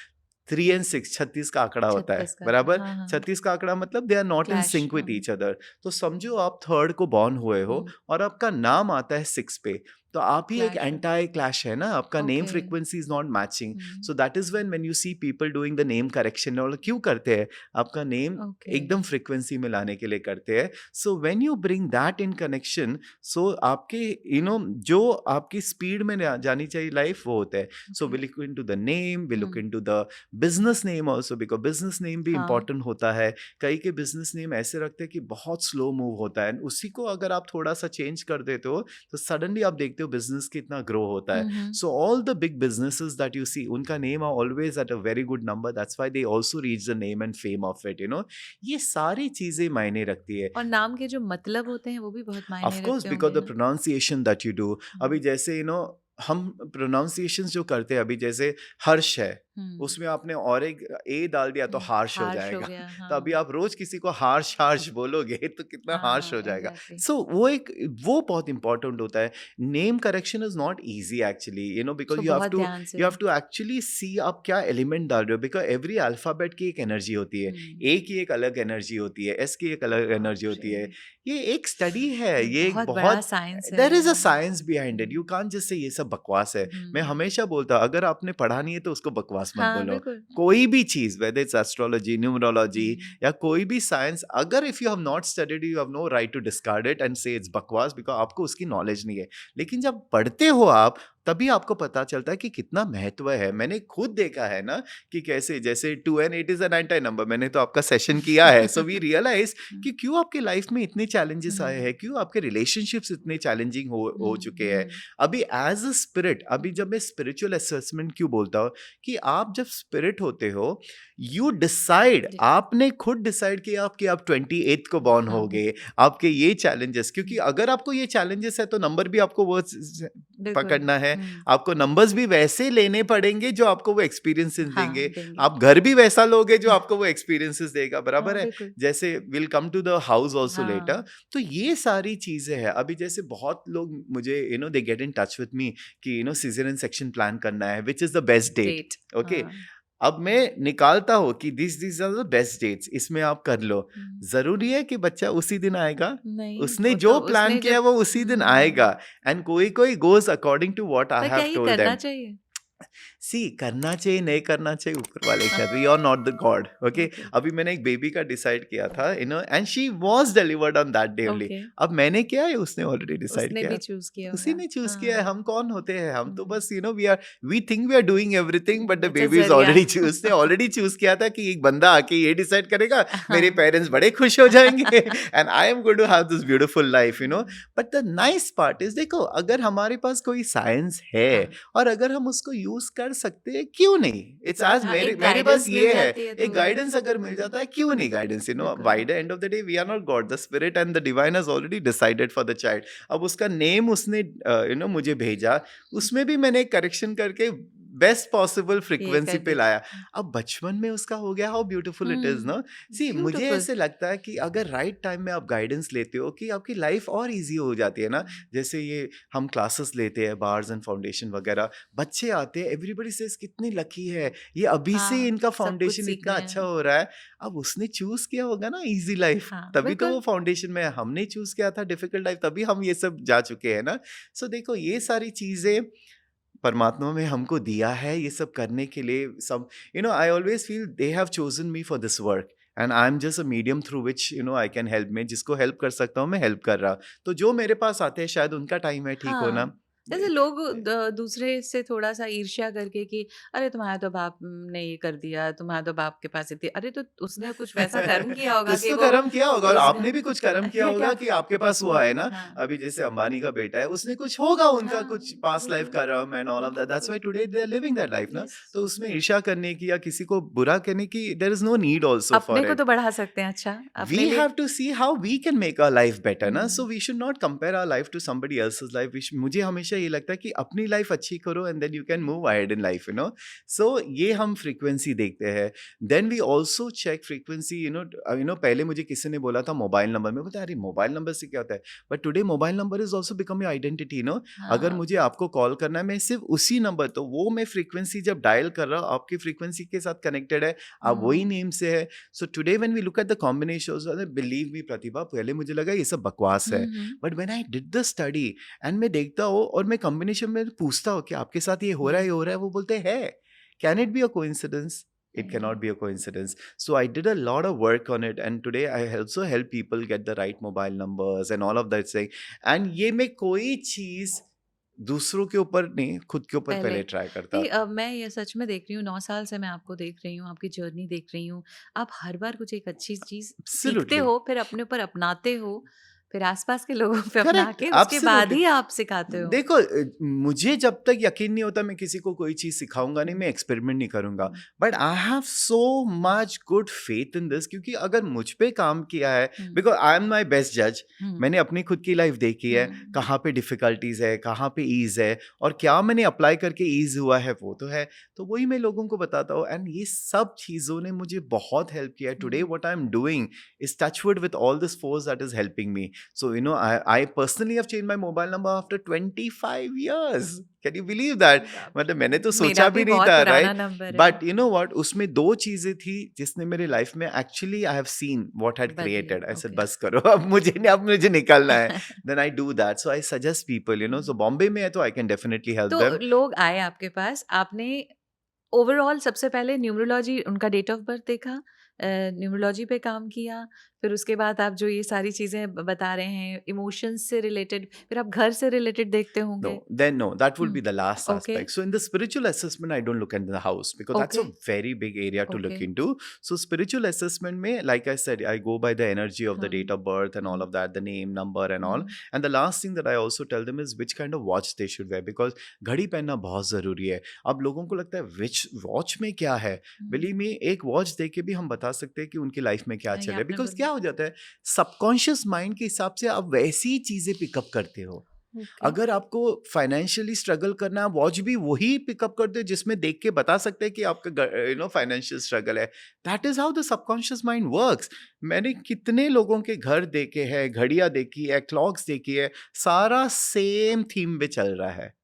3 and 6 36 का आंकड़ा होता है, 36 का, बराबर? हाँ, हाँ। 36 का आंकड़ा मतलब they are not in clash, sync with हाँ। Each other. तो समझो आप थर्ड को बॉर्न हुए हो हुँ, और आपका नाम आता है 6 पे, तो आप ही एक क्लैश है। एंटाई क्लैश है ना, आपका name okay. Frequency is not matching. Hmm, so that is when you see people doing the name correction, और क्यों करते हैं? आपका नेम ओके। एकदम फ्रीक्वेंसी में लाने के लिए करते हैं। So when you bring that in connection, so आपके जो आपकी स्पीड में जानी चाहिए लाइफ, वो होता है। So okay. We look into the name, we look hmm, into the business name also, because business name भी हाँ। इंपॉर्टेंट होता है। कई के बिजनेस नेम ऐसे रखते हैं कि बहुत स्लो मूव होता है, उसी को अगर आप थोड़ा सा चेंज कर देते हो तो सडनली आप देखते हो बिजनेस कितना ग्रो होता है। Hmm, hmm. So all the big businesses that you see, उनका name are always at a very good number, that's why they also reach the name and fame of it, ये सारी चीजें मायने रखती है। और नाम के जो मतलब होते हैं वो भी बहुत ऑफ मायने कोर्स रखते बिकॉज होंगे द ना? Pronunciation that you do. अभी हुँ, जैसे हम प्रोनाउंसिएशन जो करते हैं, अभी जैसे हर्ष है, हुँ, उसमें आपने और एक ए डाल दिया तो हुँ। हार्श हो हार्श हो जाएगा। गया, तो अभी हाँ। आप रोज किसी को हार्श हार्श बोलोगे तो कितना हार्श हाँ, हो जाएगा। एग्ज़ैक्टली। सो वो बहुत इंपॉर्टेंट होता है। Name correction is not easy actually, because उसको बहुत ध्यान से। You have to actually see आप क्या एलिमेंट डाल रहे हो, बिकॉज एवरी अल्फाबेट की एक एनर्जी होती है। हुँ, ए की एक अलग एनर्जी होती है, एस की एक अलग बाप एनर्जी होती है। रे! ये एक स्टडी है, ये ये एक बहुत बड़ा बहुत, साइंस देयर इज अ है। Science behind it. Hmm, you can't just say ये सब बकवास है। मैं हुँ। हमेशा बोलता हूं, अगर आपने पढ़ा नहीं है तो उसको बकवास मत हाँ, बोलो। बिल्कुल। कोई भी चीज, whether it's astrology, numerology, hmm, या कोई भी साइंस, अगर if you have not studied, you have no right to discard it and say it's बकवास, बिकॉज आपको उसकी नॉलेज नहीं है। लेकिन जब पढ़ते हो आप, तभी आपको पता चलता है कि कितना महत्व है। मैंने खुद देखा है ना, कि कैसे, जैसे 2 and 8 इज अ 9 नंबर, मैंने तो आपका सेशन किया है। सो वी रियलाइज हुँ, कि क्यों आपके लाइफ में इतने चैलेंजेस आए हुँ, हैं, क्यों आपके रिलेशनशिप्स इतने चैलेंजिंग हो हुँ, चुके हैं। हुँ, अभी एज अ स्पिरिट, अभी जब मैं स्पिरिचुअल असेसमेंट क्यों बोलता हूँ, कि आप जब स्पिरिट होते हो, यू डिसाइड, जी। आपने खुद डिसाइड किया कि आप 28th को बॉर्न हाँ, हाँ, होगे। आपके ये चैलेंजेस, क्योंकि हुँ, अगर आपको ये चैलेंजेस है तो नंबर भी आपको वो बिल्कुल। पकड़ना है। हुँ, आपको नंबर्स भी वैसे लेने पड़ेंगे जो आपको वो एक्सपीरियंसेस हाँ, देंगे। देंगे। आप घर भी वैसा लोगे जो आपको वो एक्सपीरियंसेस देगा, हाँ, बराबर है? बिल्कुल। जैसे will come to the house also later. हाँ, तो ये सारी चीजें हैं। अभी जैसे बहुत लोग मुझे they get in touch with me कि सिजेरियन सेक्शन प्लान करना है, which is the best date. Date. Okay, हाँ, अब मैं निकालता हूँ कि this are the best dates, इसमें आप कर लो। हुँ, जरूरी है कि बच्चा उसी दिन आएगा? नहीं, उसने वो तो जो प्लान उसने किया जब वो उसी दिन आएगा। एंड कोई कोई goes according to what I पर क्या हैव ये टोल्ड करना देम। चाहिए? सी, करना चाहिए नहीं करना चाहिए ऊपर वाले के हाथ, we are not the God. Okay, okay, अभी मैंने एक बेबी का डिसाइड किया था, and she was delivered on that day only. Okay. अब मैंने किया है, उसने ऑलरेडी डिसाइड उसने किया भी है। चूज़ किया उसी होगा। ने चूज किया है। हाँ, हम कौन होते हैं? हम तो हुँ, बस we think we are doing everything, but the it's a baby is ज़रिया। ऑलरेडी चूज, उसने ऑलरेडी चूज किया था कि एक बंदा आके ये डिसाइड करेगा, मेरे हाँ, पेरेंट्स बड़े खुश हो जाएंगे and I am going to have this beautiful life. Hmm, but the nice part is, देखो, अगर हमारे पास कोई साइंस है हाँ, और अगर हम उसको यूज कर सकते हैं, क्यों नहीं? इट्स आज हाँ, मेरे एक मेरे पास गाइडेंस मिल ये है, जाती है एक तो गाइडेंस अगर मिल जाता है, क्यों नहीं गाइडेंस? बिल्कुल। By the end of the day we are not God, the spirit and the divine has already decided for the child. अब उसका नेम उसने मुझे भेजा, उसमें भी मैंने करेक्शन करके बेस्ट पॉसिबल ये फ्रीक्वेंसी कर पे दिया। लाया। अब बचपन में उसका हो गया, how beautiful it is, hmm, no? See, मुझे ब्यूटीफुल। ऐसे लगता है कि अगर राइट टाइम में आप गाइडेंस लेते हो, कि आपकी लाइफ और इजी हो जाती है ना। हुँ, जैसे ये हम क्लासेस लेते हैं, बार्स एंड फाउंडेशन वगैरह, बच्चे आते हैं, एवरीबॉडी सेज कितनी लकी है, ये अभी से हाँ, इनका सब कुछ फाउंडेशन सीख इतना रहे अच्छा हैं। हो रहा है। अब उसने चूज किया होगा ना इजी लाइफ, हाँ, तभी तो वो बिल्कुल। फाउंडेशन में है। हमने चूज किया था डिफिकल्ट लाइफ, तभी हम ये सब जा चुके हैं ना। सो देखो, ये सारी चीजें परमात्मा में हमको दिया है ये सब करने के लिए। सब, I always feel they have chosen me for this work and I am just a medium through which I can help. में जिसको हेल्प कर सकता हूँ मैं हेल्प कर रहा। तो जो मेरे पास आते हैं, शायद उनका टाइम है ठीक होना। हाँ, जैसे लोग दूसरे से थोड़ा-सा ईर्ष्या करके कि अरे तुम्हारे तो बाप ने ये कर दिया, तुम्हारे तो बाप के पास इतनी अरे तो उसने कुछ वैसा कर्म किया होगा कुछ कि तो वो कर्म किया होगा, और उसने आपने भी कुछ कर्म किया या होगा क्या कि आपके पास वो है ना। हाँ, अभी जैसे अंबानी का बेटा है, उसने कुछ होगा, उनका हाँ, कुछ पास्ट लाइफ बिल्कुल, karma and all of that, that's why today they are living that life ना। यस। तो उसमें ईर्ष्या करने की या किसी को बुरा करने की, there is no need also अपने फॉर को इट। तो बढ़ा सकते हैं अच्छा, We अपने लिए have to see how we can make our life better ना। हुँ, So we should not compare our life to somebody else's life। मुझे हमेशा हमेशा ये लगता है कि अपनी लाइफ अच्छी करो and then you can move ahead in life, so ये हम फ्रीक्वेंसी देखते हैं. Then we also check frequency, पहले मुझे किसी ने बोला था मोबाइल नंबर में, बोलता अरे मोबाइल नंबर से क्या होता है, but today mobile number is also become your identity. अगर हाँ. मुझे आपको कॉल करना है, मैं सिर्फ उसी नंबर, तो वो मैं फ्रीक्वेंसी जब डायल कर रहा हूँ आपकी फ्रीक्वेंसी के साथ कनेक्टेड है, आप वही नेम से है. So today when we look at the combination, believe me Pratibha, पहले मुझे लगा ये सब बकवास है, but when I did the study and मैं देखता हूँ और मैं कॉम्बिनेशन में पूछता हूँ कि आपके साथ ये हो रहा है, ये हो रहा है, वो बोलते हैं can it be a coincidence. It cannot be a coincidence. So I did a lot of work on it, and today I also help people get the right mobile numbers and all of that thing. And ये मैं कोई चीज दूसरों के ऊपर नहीं, खुद के ऊपर पहले पहले ट्राई करता. नहीं, अब मैं ये सच में देख रही हूँ, 9 साल से मैं आपको देख रही हूँ, आपकी जर्नी देख रही हूँ। आप हर बार कुछ एक अच्छी चीज़ सीखते Absolutely. हो, फिर अपने ऊपर अपनाते हो, फिर आस-पास के लोगों पे अपना करेक्ट, के उसके बाद एब्सोल्युटली. ही आप सिखाते हो। देखो, मुझे जब तक यकीन नहीं होता मैं किसी को कोई चीज सिखाऊंगा नहीं, मैं एक्सपेरिमेंट नहीं करूंगा. Hmm, but I have so much good faith in this, क्योंकि अगर मुझ पे काम किया है, hmm, because I am my best जज. हुँ, मैंने अपनी खुद की लाइफ देखी है, हुँ, कहाँ पे डिफिकल्टीज है, कहाँ पे ईज है, और क्या मैंने अप्लाई करके ईज हुआ है, वो तो है. तो वही मैं लोगों को बताता हूँ, एंड ये सब चीज़ों ने मुझे बहुत हेल्प किया है. Today hmm, what I am doing is touchwood with all this force that is helping me. So, I personally have changed my mobile number after 25 years. Can you believe that? बाप मतलब रे! मैंने तो मेरा सोचा भी भी नहीं बहुत था, पुराना राइट? नंबर है, बट यू नो व्हाट, उसमें दो चीजें थी जिसने मेरे लाइफ में actually I have seen what had बदली, क्रिएटेड. ऐसे ओके। बस करो, अब मुझे निकलना है. Then I do that. So I suggest people, so Bombay में है तो I can definitely help to them. लोग आए आपके पास, आपने ओवरऑल सबसे पहले न्यूमरोलॉजी, उनका डेट ऑफ बर्थ देखा, न्यूमरोलॉजी पे काम किया, फिर उसके बाद आप जो ये सारी चीज़ें बता रहे हैं इमोशंस से रिलेटेड, फिर आप घर से रिलेटेड देखते होंगे। No, then no, that would hmm, be the last okay, aspect. So in the spiritual assessment, I don't look at the house because that's okay, a very big area to look okay, into. So spiritual assessment में, like I said, I go by the energy of the हाँ, date of birth and all hmm, of that, the name, number and all. Hmm, And the last thing that I also tell them is which kind of watch they should wear, because घड़ी पहनना बहुत ज़रूरी है. अब लोगों को लगता है which watch में क्या है. हुँ, Believe me, एक watch देख के भी हम बता सकते हैं कि उनकी लाइफ में क्या हाँ, चल ये रहा है. आपने Because बोला, क्या हो जाता है, सबकॉन्शियस माइंड के हिसाब से आप वैसी चीज़ें पिकअप करते हो. ओके, अगर आपको फाइनेंशियली स्ट्रगल करना है, वॉच भी वही पिकअप करते हो जिसमें देख के बता सकते हैं कि आपका फाइनेंशियल स्ट्रगल है. That is how the subconscious mind works. मैंने कितने लोगों के घर देखे हैं, घड़ियां देखी है, क्लॉक्स देखी है, सारा सेम थीम पे चल रहा है.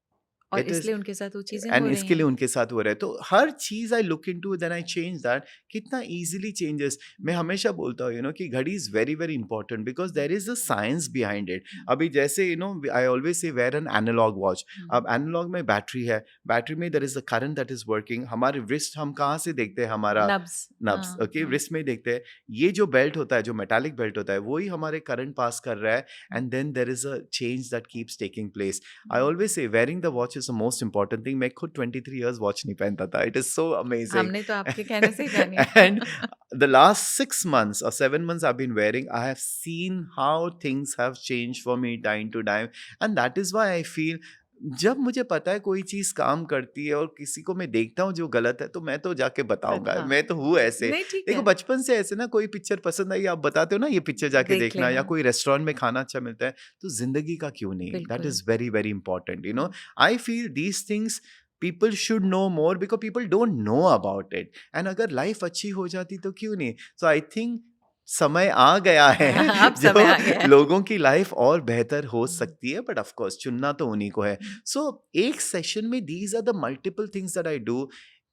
और इट इज, इसलिए उनके साथ वो चीज़ें एंड हो रही इसके लिए हैं। उनके साथ हो रहा है. तो हर चीज I look into, then I change that. कितना इजीली चेंजेस. मैं हमेशा बोलता हूँ कि घड़ी is very very important because there is a science behind it. Hmm, अभी जैसे I always say wear an analog watch. Hmm, अब एनालॉग में बैटरी है, बैटरी में there is a current that is working. हमारे रिस्ट हम कहाँ से देखते हैं, हमारा नब्ज़, नब्स, हाँ, ओके, हाँ, रिस्ट में देखते हैं. ये जो बेल्ट होता है, जो मेटालिक बेल्ट होता है, वही हमारे करंट पास कर रहा है. And then there is a change that keeps taking place. I hmm. always say wearing the watch is the most important thing. मैं खुद 23 years watch नहीं पहनता था. It is so amazing. हमने तो आपके कहने से ही पहनी है। And the last 6 months or 7 months I've been wearing, I have seen how things have changed for me time to time. And that is why I feel, जब मुझे पता है कोई चीज काम करती है और किसी को मैं देखता हूँ जो गलत है, तो मैं तो जाके बताऊंगा. हाँ, मैं तो हूँ ऐसे. नहीं ठीक देखो है, बचपन से ऐसे ना, कोई पिक्चर पसंद आई, आप बताते हो ना ये पिक्चर जाके देख देखना, या लेना, कोई रेस्टोरेंट में खाना अच्छा मिलता है, तो जिंदगी का क्यों नहीं. दैट बिल्कुल। Is very very important. I feel these things people should know more because people don't know about it. And अगर लाइफ अच्छी हो जाती तो क्यों नहीं. So I think समय आ गया है अब समय आ गया जो है। लोगों की लाइफ और बेहतर हो हुँ, सकती है. बट ऑफ कोर्स चुनना तो उन्हीं को है. हुँ, सो एक सेशन में these are the multiple things that I do.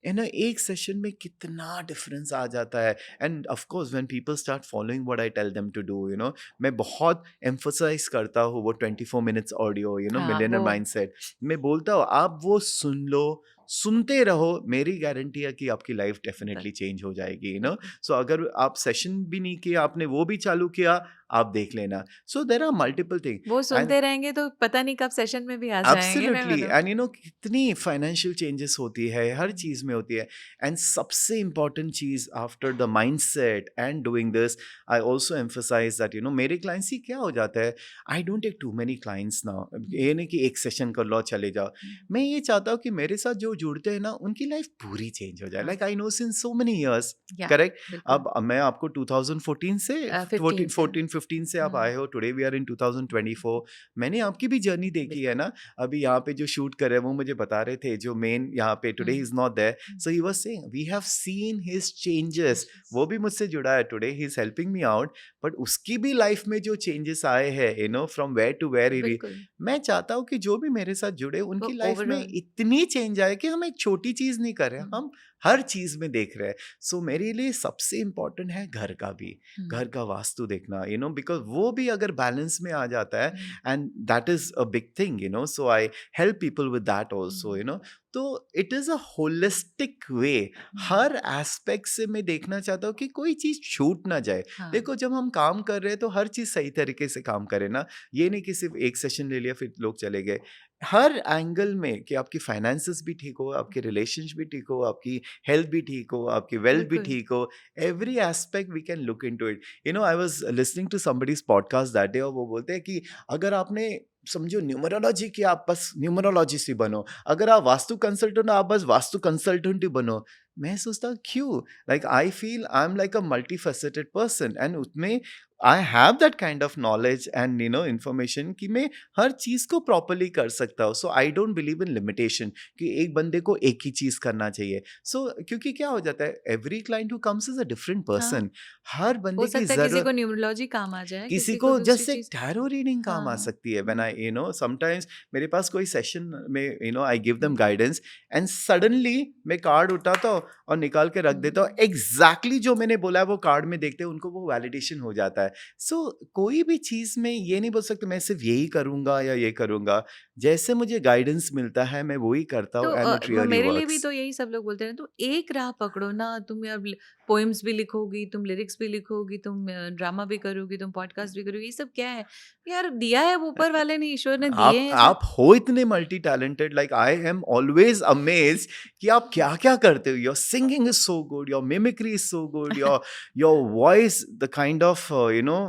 एक सेशन में कितना डिफरेंस आ जाता है. And of course when people start following what I tell them to do, मैं बहुत एम्फोसाइज करता हूँ वो 24 minutes ऑडियो, हाँ, मिलियनर वो माइंडसेट. मैं बोलता हूँ आप वो सुन लो, सुनते रहो. मेरी गारंटी है कि आपकी लाइफ डेफिनेटली चेंज हो जाएगी. बिल्कुल। सो अगर आप सेशन भी नहीं किया, आपने वो भी चालू किया, आप देख लेना. सो देर आर मल्टीपल थिंग. वो एंड सुनते रहेंगे तो पता नहीं कब सेशन में भी आ जाएँगे, मैं एब्सोल्युटली. बोलूँ। एंड कितनी फाइनेंशियल चेंजेस होती है, हर चीज में होती है. एंड सबसे इम्पोर्टेंट चीज after the mindset and doing this, I also emphasize that मेरे क्लाइंट्स ही क्या हो जाता है, I don't take too many clients now. ये नहीं कि एक सेशन कर लो चले जाओ. मैं ये चाहता हूँ कि मेरे साथ जो जुड़ते हैं ना, उनकी लाइफ पूरी चेंज हो जाए. हाँ, like I know since so many years, या करेक्ट. बिल्कुल। अब मैं आपको 2014 से 15 से। 14 2015 से आप आए हो, टुडे वी आर इन 2024। मैंने आपकी भी जर्नी देखी है ना। अभी यहाँ पे जो शूट कर रहे हैं वो मुझे बता रहे थे, जो मेन यहाँ पे today is not there, so he was saying we have seen his changes. वो भी मुझसे जुड़ा है, today he is helping me out, but उसकी भी लाइफ में जो चेंजेस आए हैं, you know, from where to where he, बिल्कुल, मैं चाहता हूँ कि जो भी मेरे साथ जुड़े वो उनकी लाइफ में ओवरऑल इतनी चेंज आए कि हम एक छोटी चीज नहीं कर रहे हैं, हम हर चीज में देख रहे हैं। सो मेरे लिए सबसे इम्पोर्टेंट है घर का भी, घर का वास्तु देखना, यू नो, बिकॉज वो भी अगर बैलेंस में आ जाता है, and that is a big thing, you know, so I help people with that also, you know. तो it is a holistic way, हर एस्पेक्ट से मैं देखना चाहता हूँ कि कोई चीज छूट ना जाए। देखो, जब हम काम कर रहे हैं तो हर चीज सही तरीके से काम करें ना, ये नहीं कि सिर्फ एक सेशन ले लिया फिर लोग चले गए। हर एंगल में कि आपकी फाइनेंसेस भी ठीक हो, आपके रिलेशंस भी ठीक हो, आपकी हेल्थ भी ठीक हो, आपकी वेल्थ भी बिल्कुल। ठीक हो, every aspect we can look into it. You know, I was listening to somebody's podcast that day, और वो बोलते हैं कि अगर आपने समझो न्यूमरोलॉजी की, आप बस न्यूमरोलॉजिस्ट ही बनो, अगर आप वास्तु कंसल्टेंट हो, आप बस वास्तु कंसल्टेंट ही बनो। मैं सोचता हूँ क्यों, like I feel I am like a multi faceted person, and उसमें I have that kind of knowledge and, you know, information कि मैं हर चीज को प्रॉपरली कर सकता हूँ। So I don't believe in limitation कि एक बंदे को एक ही चीज करना चाहिए। सो क्योंकि क्या हो जाता है, every client who comes is a different person, हर हो बंदे की सकता है किसी को जरूरत, न्यूमरोलॉजी काम आ जाए, किसी किसी को को दूसरी जस्ट एक चीज़। टैरो रीडिंग काम आ हाँ, सकती है। When I, you know, sometimes मेरे पास कोई सेशन में, you know, I give them guidance, and suddenly मैं कार्ड उठाता हूँ और निकाल के रख देता हूँ, एग्जैक्टली जो मैंने बोला है वो कार्ड में देखते हैं, उनको वो वैलिडेशन हो जाता है। सो कोई भी चीज में ये नहीं बोल सकते मैं सिर्फ यही करूंगा या ये करूंगा, जैसे मुझे गाइडेंस मिलता है मैं वही करता तो हूँ, एंड इट रियली मेरे लिए भी वर्क्स। तो यही सब लोग बोलते हैं, तो एक राह पकड़ो ना, तुम अब पोएम्स भी लिखोगी, तुम लिरिक्स भी लिखोगी, तुम ड्रामा भी करोगी, तुम पॉडकास्ट भी करोगी, ये सब क्या है? यार दिया है वो ऊपर वाले ने, ईश्वर ने दिए हैं सब। आप हो इतने multi talented, like I am always amazed कि आप क्या क्या करते हो। Your singing is so good, your mimicry is so good, your voice, the kind of, you know,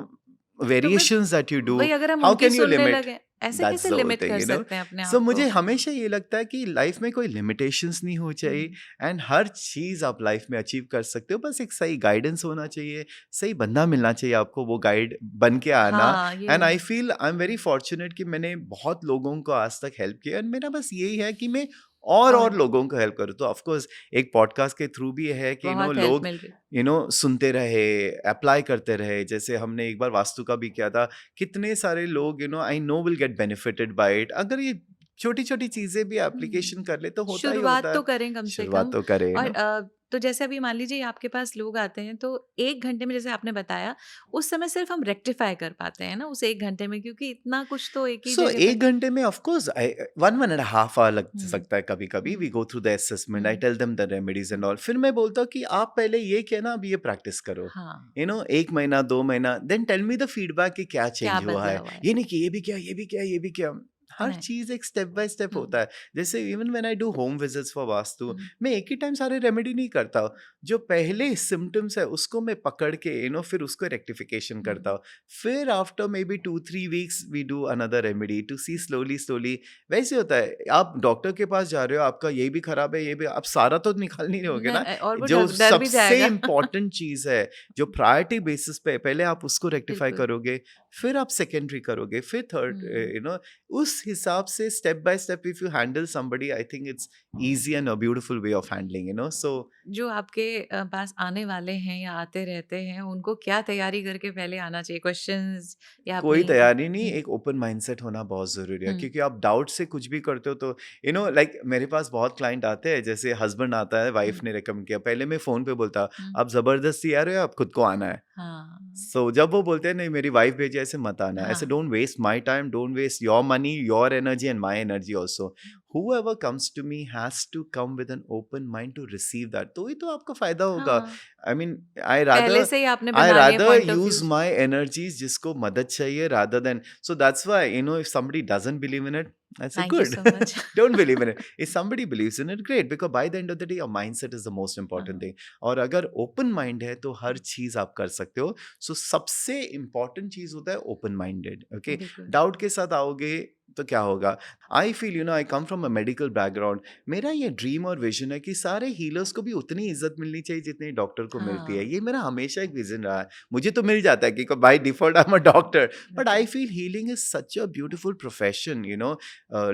तो बस वेरिएशंस दैट यू डू, वही, अगर हम हाउ उनकी कैन यू सुनने लिमिट? लगे, ऐसे दैट्स कैसे द होल लिमिट थिंग, कर यू नो। सकते हैं अपने सो आप मुझे को? हमेशा ये लगता है कि लाइफ में कोई लिमिटेशंस नहीं हो चाहिए, एंड हर चीज आप लाइफ में अचीव कर सकते हो, बस एक सही गाइडेंस होना चाहिए, सही बंदा मिलना चाहिए आपको वो गाइड बन के आना। हाँ, एंड ये आई feel I am very fortunate कि मैंने बहुत लोगों को आज तक हेल्प किया, एंड मेरा बस यही है कि मैं और और लोगों को हेल्प करूँ। तो ऑफ कोर्स एक पॉडकास्ट के थ्रू भी है कि, यू नो, बहुत हेल्प लोग, मिल रही। यू नो, सुनते रहे, अप्लाई करते रहे। जैसे हमने एक बार वास्तु का भी किया था, कितने सारे लोग, you know, I know will get benefited bye it. अगर ये छोटी छोटी चीजें भी एप्लीकेशन कर ले तो होता ही शुरुआत होता तो है। करें कम से शुरुआत कम। तो करे, यू और नो। तो जैसे अभी मान लीजिए आपके पास लोग आते हैं, तो 1 घंटे में जैसे आपने बताया, उस समय सिर्फ़ हम रेक्टिफ़ाई कर पाते हैं ना उस 1 घंटे में, क्योंकि इतना कुछ तो एक ही सो जगह पे। 1 घंटे में ऑफ कोर्स 1.5 आवर लग हुँ, सकता है कभी कभी। We um, go through the assessment, I um, tell them the remedies and all, फिर मैं बोलता हूँ कि आप पहले ये किया ना, अब ये प्रैक्टिस करो, हाँ, यू नो, 1 महीना 2 महीना, then tell me the feedback कि क्या क्या चेंज हुआ है। बदला हुआ है? ये नहीं कि ये भी किया, ये भी किया, ये भी किया। हर नहीं। चीज एक स्टेप बाय स्टेप हुँ, होता है। जैसे even when I do home visits for vastu, hmm, मैं एक ही टाइम सारे रेमेडी नहीं करता हूँ। जो पहले सिम्टम्स है उसको मैं पकड़ के, यू नो, फिर उसको रेक्टिफिकेशन करता हुँ, हूँ। फिर after maybe 2-3 weeks we do another remedy to see slowly slowly. वैसे होता है, आप डॉक्टर के पास जा रहे हो, आपका ये भी खराब है, ये भी, आप सारा तो निकाल नहीं रहोगे ना। और वो जो डर भी सबसे जाएगा। इम्पोर्टेंट चीज है, जो प्रायोरिटी बेसिस पे पहले आप उसको रेक्टिफाई बिल्कुल। करोगे, फिर आप सेकेंडरी करोगे, फिर थर्ड, हुँ। यू नो, उस हिसाब से step by step if you handle somebody, I think it's easy and a beautiful way of handling, you know. So जो आपके पास आने वाले हैं या आते रहते हैं, उनको क्या तैयारी करके पहले आना चाहिए? क्वेश्चंस या कोई अपनी तैयारी नहीं, हुँ, एक ओपन माइंडसेट होना बहुत ज़रूरी है, हुँ, क्योंकि आप डाउट से कुछ भी करते हो तो, यू नो, लाइक मेरे पास बहुत क्लाइंट आते हैं, जैसे हस्बैंड आता है, हुँ, वाइफ ने रिकमेंड किया, पहले मैं फ़ोन पे बोलता, हुँ। आप ज़बरदस्ती आ रहे हो, आप खुद को आना है। हाँ, सो जब वो बोलते हैं नहीं मेरी वाइफ भेजी, ऐसे मत आना, ऐसे हाँ। Don't waste my time, don't waste your money, your energy and my energy also. whoever comes to me has to come with an open mind to receive that, तो ही तो आपको फायदा होगा। हाँ, आई मीन, आई पहले रादर से ही आपने आई बना लिए rather point of use views. My energies जिसको मदद चाहिए, rather than, so that's why, you know, if somebody doesn't believe in it, I say thank you good, so much. don't believe in it. If somebody believes in it, great, because by the end of the day your mindset is the most important हाँ, thing. और अगर open mind है तो हर चीज आप कर सकते हो। सो सबसे इम्पोर्टेंट चीज होता है ओपन माइंडेड। ओके, बिल्कुल। डाउट के साथ आओगे तो क्या होगा? I feel, you know, I come from from a medical background, मेरा ये ड्रीम और विजन है कि सारे हीलर्स को भी उतनी इज्जत मिलनी चाहिए जितनी डॉक्टर को मिलती है। हाँ। ये मेरा हमेशा एक विजन रहा है। मुझे तो मिल जाता है कि by default I am a doctor, but I feel healing is such a beautiful profession, you know.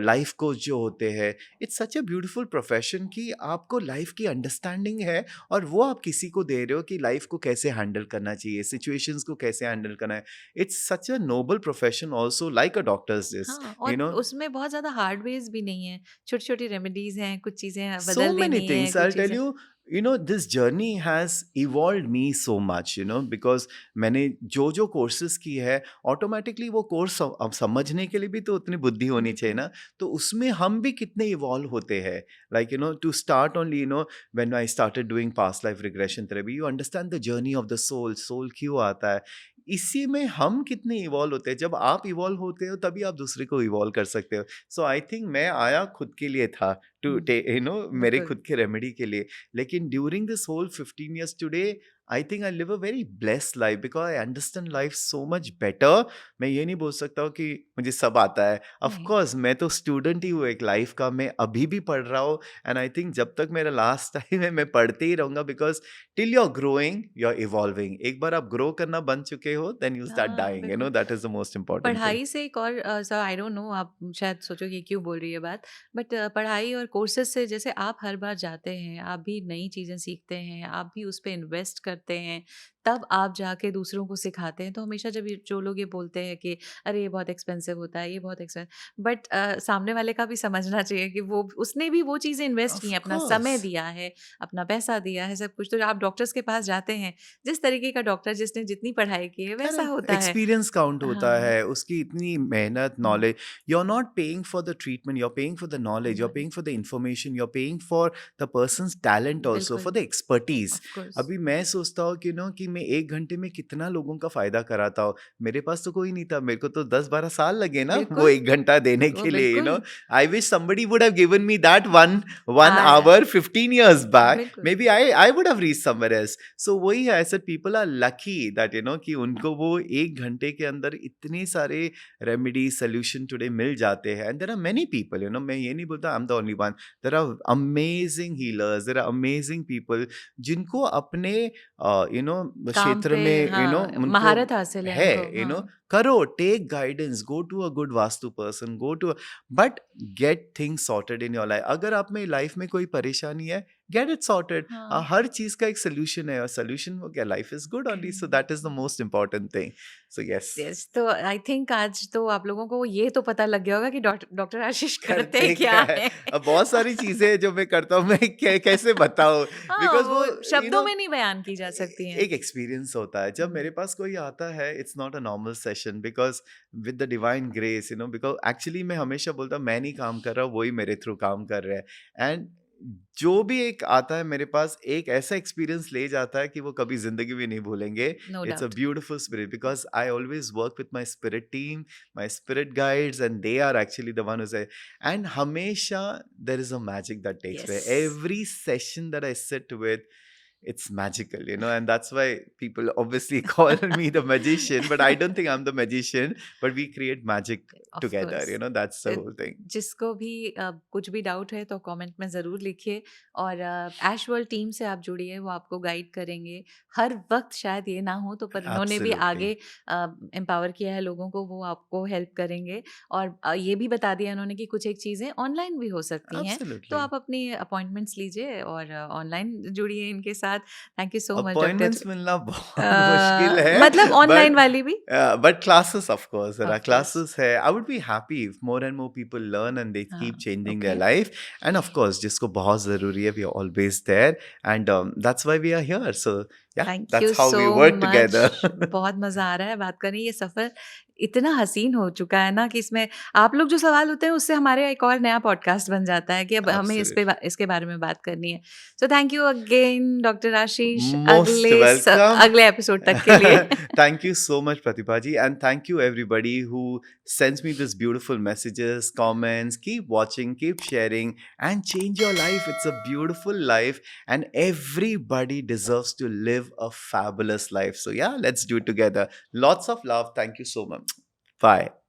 Life coach जो होते हैं, it's such a beautiful profession कि आपको लाइफ की अंडरस्टैंडिंग है और वो आप किसी को दे रहे हो कि लाइफ को कैसे हैंडल करना चाहिए, सिचुएशंस को कैसे हैंडल करना है। It's such a noble profession also, like a doctor's this, हाँ, यू और नो। उसमें बहुत ज़्यादा हार्डवेयर्स भी नहीं है। छोटी-छोटी रेमेडीज़ हैं, कुछ चीज़ें So बदल many देनी है, things, I'll कुछ tell चीज़ें you. You know, this journey has evolved me so much, you know, because मैंने जो जो कोर्सेज की है, ऑटोमेटिकली वो कोर्स अब समझने के लिए भी तो उतनी बुद्धि होनी चाहिए बिल्कुल। ना। तो उसमें हम भी कितने इवॉल्व होते हैं, like you know, to start only, you know, when I started doing past life regression therapy, you understand the journey of the soul, soul क्यों आता है। इसी में हम कितने इवॉल्व होते हैं। जब आप इवॉल्व होते हो तभी आप दूसरे को इवॉल्व कर सकते हो। सो आई थिंक मैं आया खुद के लिए था, टू हुँ, यू नो, मेरे बिल्कुल। खुद के रेमेडी के लिए। लेकिन during this whole 15 years today, I think I live a very blessed life because I understand life so much better. मैं ये नहीं बोल सकता हूँ कि मुझे सब आता है। ऑफ नहीं। कोर्स मैं तो स्टूडेंट ही हूँ एक लाइफ का, मैं अभी भी पढ़ रहा हूँ। एंड आई थिंक जब तक मेरा लास्ट टाइम है मैं पढ़ते ही रहूंगा, because till you are growing you are evolving. एक बार आप ग्रो करना बंद चुके हो, देन यू स्टार्ट हाँ, डाइंग, यू बिल्कुल। No, that is the most important thing. पढ़ाई से एक और सर आई डोंट नो आप शायद सोचो कि क्यों बोल रही है बात, बट पढ़ाई और कोर्सेज से जैसे आप हर बार जाते हैं, आप भी नई चीज़ें सीखते हैं, आप भी उस पे इन्वेस्ट करते हैं, तब आप जाके दूसरों को सिखाते हैं। तो हमेशा जब ये जो लोग ये बोलते हैं कि अरे ये बहुत एक्सपेंसिव होता है, ये बहुत एक्सपेंसिव, बट सामने वाले का भी समझना चाहिए कि वो उसने भी वो चीज़ें इन्वेस्ट की ऑफ हैं, अपना समय कोर्स। दिया है, अपना पैसा दिया है, सब कुछ। तो आप डॉक्टर्स के पास जाते हैं, जिस तरीके का डॉक्टर जिसने जितनी पढ़ाई की है वैसा करेक्ट, होता है। एक्सपीरियंस काउंट होता हाँ। है, उसकी इतनी मेहनत, hmm, knowledge. You are not paying for the treatment, you are paying for the knowledge, you are paying knowledge for the information, you are paying for the person's talent also, बिल्कुल, for the expertise. Of course. अभी मैं सोचता हूँ कि no, कि मैं 1 घंटे में कितना लोगों का फायदा कराता हूँ। मेरे पास तो कोई नहीं था, मेरे को तो 10-12 साल लगे ना वो बिल्कुल, 1 घंटा देने वो के लिए, यू नो। बिल्कुल I wish somebody would have given me that one uh hour 15 years back, बिल्कुल। maybe I would have reached somewhere else. So वही है, ऐसे people are lucky that you know कि उनको वो 1 घंटे के अंदर इतने सारे रेमेडी सोल्यूशन टुडे मिल जाते हैं। And there are many people, you know, मैं ये नहीं बोलता I am the only one. There are amazing healers, there are amazing people जिनको अपने यू नो काम क्षेत्र पे में, यू नो, हाँ, उनको महारत हासिल है है, उनको। You know. हाँ, करो, take guidance, go to a good vastu person, go to, but get things sorted in your life. अगर आप में लाइफ में कोई परेशानी है, गेट इट सॉर्टेड। हाँ। हर चीज का एक सोल्यूशन है, और सोल्यूशन हो गया, life is good only. So that is the most important thing. So yes. Yes, तो आई थिंक आज तो आप लोगों को ये तो पता लग गया होगा कि डॉक्टर आशीष करते करते क्या क्या है। हैं। अब बहुत सारी चीजें हैं जो मैं करता हूँ, मैं कैसे बताऊँ, हाँ, बिकॉज वो, वो यू शब्दों नो, में नहीं बयान की जा सकती हैं। एक एक्सपीरियंस होता है जब हुँ, मेरे पास कोई आता है। It's not a normal session, because with the divine grace, you know, because actually मैं हमेशा बोलता हूँ मैं नहीं काम कर रहा हूँ, वही मेरे थ्रू काम कर रहे हैं। एंड जो भी एक आता है मेरे पास, एक ऐसा एक्सपीरियंस ले जाता है कि वो कभी जिंदगी में नहीं भूलेंगे। No it's a doubt. Beautiful spirit, because I always work with my spirit team, my spirit guides, and they are actually the one, and हमेशा there is a magic that takes yes. Place every session that I sit with. It's magical, you know, and that's why people obviously call me the magician, but I don't think I'm the magician, but we create magic of together, course. you know, that's the a, whole thing. जिसको भी कुछ भी doubt है तो comment में ज़रूर लिखिए, और ऐश वर्ल्ड टीम से आप जुड़िए, वो आपको गाइड करेंगे। हर वक्त शायद ये ना हो, तो पर उन्होंने भी Absolutely. आगे एम्पावर किया है लोगों को, वो आपको हेल्प करेंगे। और ये भी बता दिया उन्होंने कि कुछ एक चीज़ें ऑनलाइन भी हो सकती हैं, तो Absolutely. आप अपनी अपॉइंटमेंट्स लीजिए और ऑनलाइन जुड़िए इनके साथ। Thank you so much doctor. Appointments मिलना बहुत मुश्किल है, मतलब ऑनलाइन but वाली भी? but classes, of course, there are of course. classes है। I would be happy if more and more people learn and they हाँ, keep changing their okay. life. And of course, जिसको बहुत ज़रूरी है, we are always there, and that's why we are here. So yeah, thank you that's how so we work much. together. बहुत मज़ा आ रहा है बात करने। ये सफ़र इतना हसीन हो चुका है ना कि इसमें आप लोग जो सवाल होते हैं उससे हमारे एक और नया पॉडकास्ट बन जाता है कि अब हमें Absolutely. इसके बारे में बात करनी है। So thank you again doctor Ashish, Most welcome. अगले एपिसोड तक के लिए। Thank you so much, Pratibha ji, and thank you everybody who sends me these beautiful messages, comments. Keep watching, keep sharing, and change your life. It's a beautiful life, and everybody deserves to live a fabulous life. So yeah, let's do it together. Lots of love. Thank you so much. Bye.